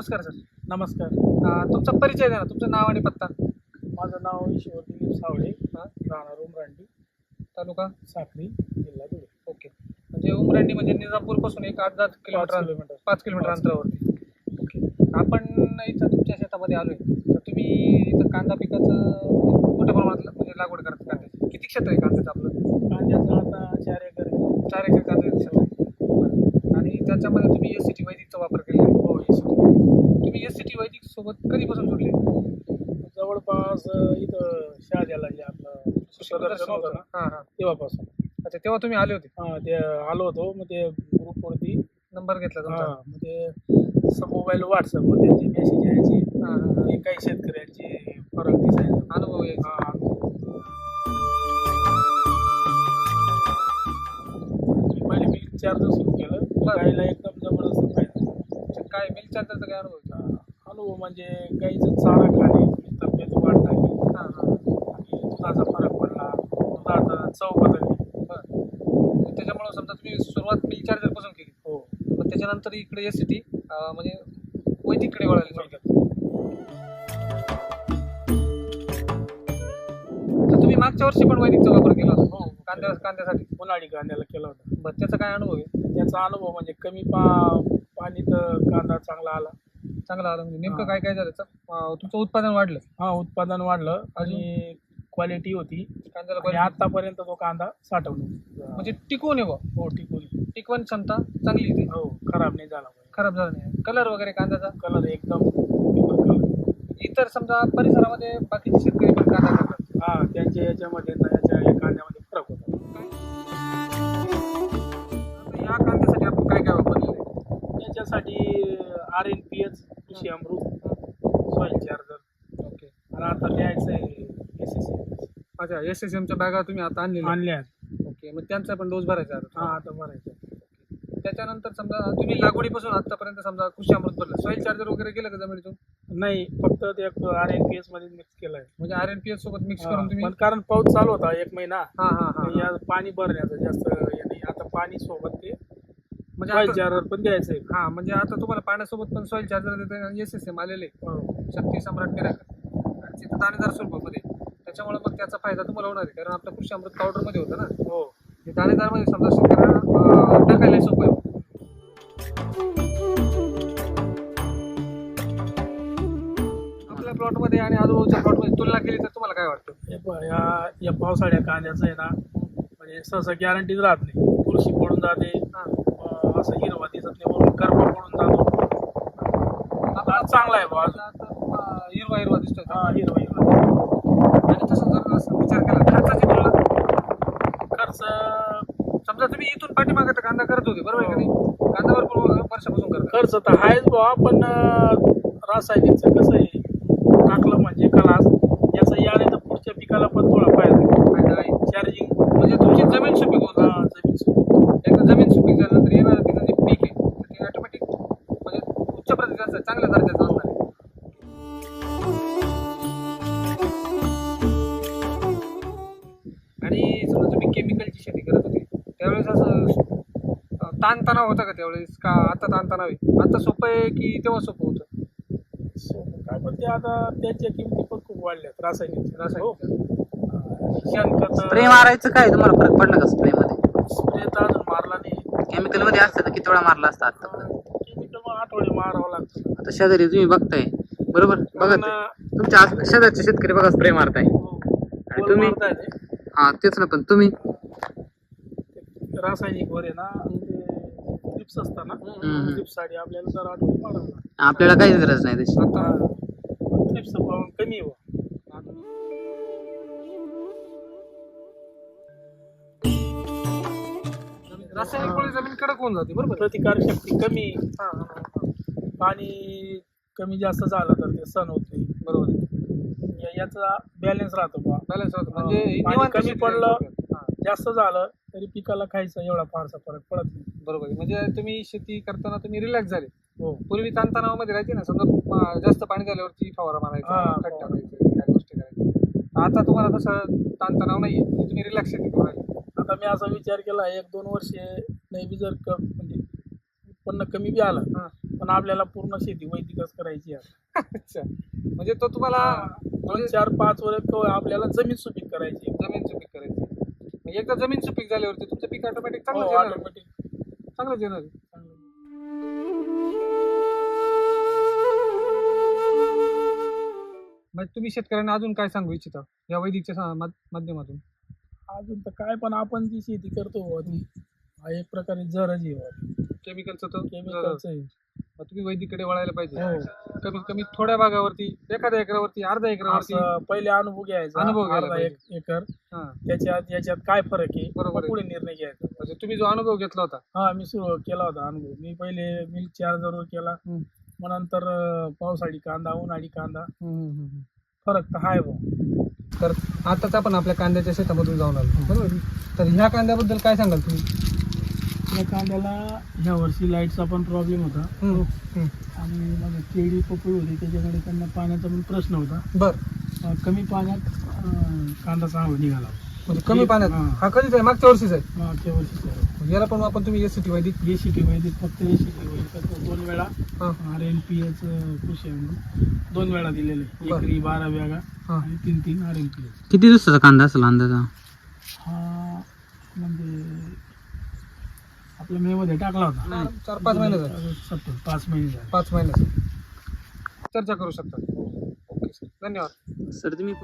नमस्कार सर. नमस्कार. तुमचा परिचय द्या ना, तुमचं नाव आणि पत्ता. माझं नाव ईश्वर दिलीप सावळे, राहणार उमरांडी, तालुका साक्री, जिल्हा धुळे. ओके. म्हणजे उमरांडी म्हणजे निजामपूरपासून एक 8-10 किलोमीटर 5 किलोमीटर अंतरावरती. ओके. आपण इथं तुमच्या शेतामध्ये आलोय, तर तुम्ही इथं कांदा पिकाचं म्हणजे मोठ्या प्रमाणात म्हणजे लागवड करता कांद्याची. किती क्षेत्र आहे कांद्याचं आपलं? कांद्याचं आता 4 एकर आहे. 4 एकर कांद्याचं क्षेत्र आहे. बरं. आणि त्याच्यामध्ये तुम्ही SCT वैदिकचा वापर केलेला आहे. हो, SCT. तुम्ही SCT वैदिक सोबत कधीपासून जोडले? जवळपास इथं शहाद्याला जे आपलं प्रदर्शन होतं ना, हां हां. तेव्हापासून. अच्छा, तेव्हा तुम्ही आले होते, ते आलो होतो. मग ते ग्रुपवरती नंबर घेतला तुमचा. मग ते मोबाईल व्हॉट्सअपवर त्यांची मेसेज यायची. हां हां. ते काही शेतकऱ्यांची फरक दिसायचा, अनुभव यायचा. पहिले मिल्क चार्जर सुरू केलं. गाईला एकदम जबरदस्त फायदा. अच्छा, काय मिल्क चार्जरचा काय अनुभव आहे? अनुभव म्हणजे गाईचं चारा खाणे, तब्येत वाढ झाली हां हां. आणि दुधाचा फरक पडला, दुधाचा चव बदलली. बरं. त्याच्यामुळं समजा तुम्ही सुरुवात मिल्क चार्जरपासून केली. हो. मग त्याच्यानंतर इकडे SCT म्हणजे वैदिककडे वळाले थोडक्यात. तर तुम्ही मागच्या वर्षी पण वैदिकचा वापर केला होता. हो. कांद्यासाठी. उन्हाळी कांद्याला केला होता. बरं, त्याचा काय अनुभव आहे? त्याचा अनुभव म्हणजे कमी पाणीत कांदा चांगला आला. चांगला आला म्हणजे नेमकं काय काय झालं? तुमचं उत्पादन वाढलं. उत्पादन वाढलं आणि क्वालिटी होती कांद्याला आणि आतापर्यंत तो कांदा साठवला. म्हणजे टिकून आहे. हो, टिकवण क्षमता चांगली आहे. हो, खराब नाही झाला. खराब झाला नाही. कलर वगैरे कांद्याचा कलर एकदम कलर. इतर समजा परिसरामध्ये बाकीचे शेतकरी पण कांदा करतात. त्यांच्या याच्यामध्ये या कांद्यामध्ये फरक होता. या कांद्यासाठी आपण काय काय वापरलेलं आहे? याच्यासाठी RNPH, कृषी अमृत, सॉइल चार्जर. ओके. आणि आता द्यायचं आहे SSM. अच्छा, SSMच्या बॅगा तुम्ही आता आणल्या. ओके. मग त्यांचा पण डोस भरायचा आता. आता भरायचं. त्याच्यानंतर समजा तुम्ही लागवडीपासून आतापर्यंत समजा कृषी अमृत भरलं, सॉइल चार्जर वगैरे केलं का जमिनीतून? नाही, फक्त ते RNPH मध्ये मिक्स केलंय. म्हणजे RNPH सोबत मिक्स करून तुम्ही. पण कारण पाऊस चालू होता 1 महिना. हा. पाणी भरण्याचं जास्त हे नाही. आता पाणी सोबत ते म्हणजे सॉइल चार्जर पण द्यायचंय. म्हणजे आता तुम्हाला पाण्यासोबत पण सॉइल चार्जर देते आणि SSM आलेले शक्ती सम्राट मिराकल आणि तिथं दाणेदार स्वरूपामध्ये. त्याच्यामुळे मग त्याचा फायदा तुम्हाला होणार आहे, कारण आपलं कृषी अमृत पावडरमध्ये होतं ना. हो. ते दाणेदारमध्ये समजा शेतकऱ्यांना टाकायला सोपं आहे. आपल्या प्लॉटमध्ये आणि आजूबाजूच्या प्लॉटमध्ये तुलना केली तर तुम्हाला काय वाटतं? या पावसाळ्या कांद्याचं आहे ना, म्हणजे सहसा गॅरंटीच राहत नाही. तुळशी पडून जाते, असं हिरवा दिसत नाही, वरून कर्म पडून जातो. आता चांगला आहे बा. हिरवा दिसतोय. हिरवा आणि तसं जर असं विचार केला खर्चाची तुलना, खर्च समजा तुम्ही इथून पाठीमागे तर कांदा करत होते, बरोबर आहे का नाही? कांदा भरपूर वर्षापासून करत. खर्च तर आहेच बा, पण रासायनिकचं कसं आहे, टाकलं म्हणजे खलास. याचं याने तर पुढच्या पिकाला पण थोडा फायदा आहे. चार्जिंग म्हणजे तुमची जमीन सुपीक होत. जमीन सुपीक. एकदा जमीन सुपीक झाल्यानंतर येणार तिथं जे पीक आहे तर ते ऑटोमॅटिक म्हणजे उच्च प्रतीचं चांगल्या दर्जाचं असणार आहे. आणि समजा तुम्ही केमिकलची शेती करत होती त्यावेळेस असं ताणतणाव होता का त्यावेळेस? का आता ताणतणाव आहे? आता सोपं आहे की तेव्हा सोपं होतं? काय पण ते आता त्याच्या किमती पण खूप वाढल्यात रासायनिक. स्प्रे मारायचं काय तुम्हाला फरक पडला का स्प्रे मध्ये? स्प्रे तर अजून मारला नाही. केमिकल मध्ये असतं तर किती वेळा मारला असता आतापर्यंत? केमिकल मग आठवडे मारावं लागतं. आता शेजारी तुम्ही बघताय, बरोबर? बघा तुमच्या शेजारचे शेतकरी बघा स्प्रे मारताय आणि तुम्ही तेच ना. पण तुम्ही रासायनिक वर आहे ना, ट्रिप्स असतात ना, ट्रिप्ससाठी आपल्याला जर आठवडे मारावं लागतं. आपल्याला काहीच गरज नाही तशी. आता ट्रिप्स कमी आहे. रासायनिक जमीन कडक होऊन जाते, बरोबर? प्रतिकार शक्ती कमी. पाणी कमी जास्त झालं तर ते सण होत नाही, बरोबर. याचा बॅलन्स राहतो बा. म्हणजे कमी पडलं जास्त झालं तरी पिकाला खायचा एवढा फारसा फरक पडत नाही, बरोबर. म्हणजे तुम्ही शेती करताना तुम्ही रिलॅक्स झाले. हो. पूर्वी ताणतणावामध्ये राहायचे ना, समजा जास्त पाणी झाल्यावरती फवारा मारायचा, खत टाकायचं, या गोष्टी करायच्या. आता तुम्हाला तसं ताणतणाव नाहीये, म्हणजे तुम्ही रिलॅक्स शेती करू राहिले. आता मी असा विचार केला 1-2 वर्षे नाही बी जर म्हणजे उत्पन्न कमी बी आलं पण आपल्याला पूर्ण शेती वैदिकच करायची आहे. अच्छा, म्हणजे तो तुम्हाला 2-4-5 वर्ष आपल्याला जमीन सुपीक करायची. जमीन सुपीक करायची. मग एकदा जमीन सुपीक झाल्यावरती तुमचं पीक ऑटोमॅटिक हो, चांगलं येणार. ऑटोमॅटिक चांगलंच येणार. मग तुम्ही शेतकऱ्यांना अजून काय सांगू इच्छिता या वैदिकच्या माध्यमातून? अजून तर काय, पण आपण जी शेती करतो बुवा ती हा एक प्रकारे जरच आहे. केमिकलचं तर केमिकलचं आहे. मग तुम्ही वैदिककडे वळायला पाहिजे. हो. कमीत कमी थोड्या भागावरती, एखाद्या एकरावरती, अर्धा एकरावरती असं पहिले अनुभव घ्यायचा, अनुभव घ्यायला अर्धा पाहिजे. एकर हा, याच्यात काय फरक आहे, बरोबर मग आहे. पुढे निर्णय घ्यायचा. म्हणजे तुम्ही जो अनुभव घेतला होता. हा, मी सुरू केला होता अनुभव. मी पहिले मिल्क चार्जरवर केला, मग नंतर पावसाळी कांदा, उन्हाळी कांदा, फरक तर आहे भाऊ. तर आताच आपण आपल्या कांद्याच्या शेतामधून जाऊन आलो, बरोबर. तर ह्या कांद्याबद्दल काय सांगाल तुम्ही? या कांद्याला ह्या वर्षी लाईटचा पण प्रॉब्लेम होता आणि मग केळी पपई होती, त्याच्यामुळे त्यांना पाण्याचा पण प्रश्न होता. बर, कमी पाण्यात कांदा चांगला निघाला. म्हणजे कमी पाण्यात. हा. हा कधीच आहे? मागच्या वर्षीच आहे. मागच्या वर्षी याला पण आपण तुम्ही एसीटी वैदिक. एसीटी वैदिक, फक्त एसीटी वैदिक 2 वेळा हा. RNPH कृषी आहे 2 वेळा दिलेले. बरं. एकरी 12 बॅगा हा. आणि 3 RNPH. किती दिवसाचा कांदा असेल अंदाजा? हा म्हणजे आपल्या मे मध्ये टाकला होता. 4-5 महिने झाले. 5 महिने झाले. 5 महिने चर्चा करू शकता. ओके सर, धन्यवाद. सर तुम्ही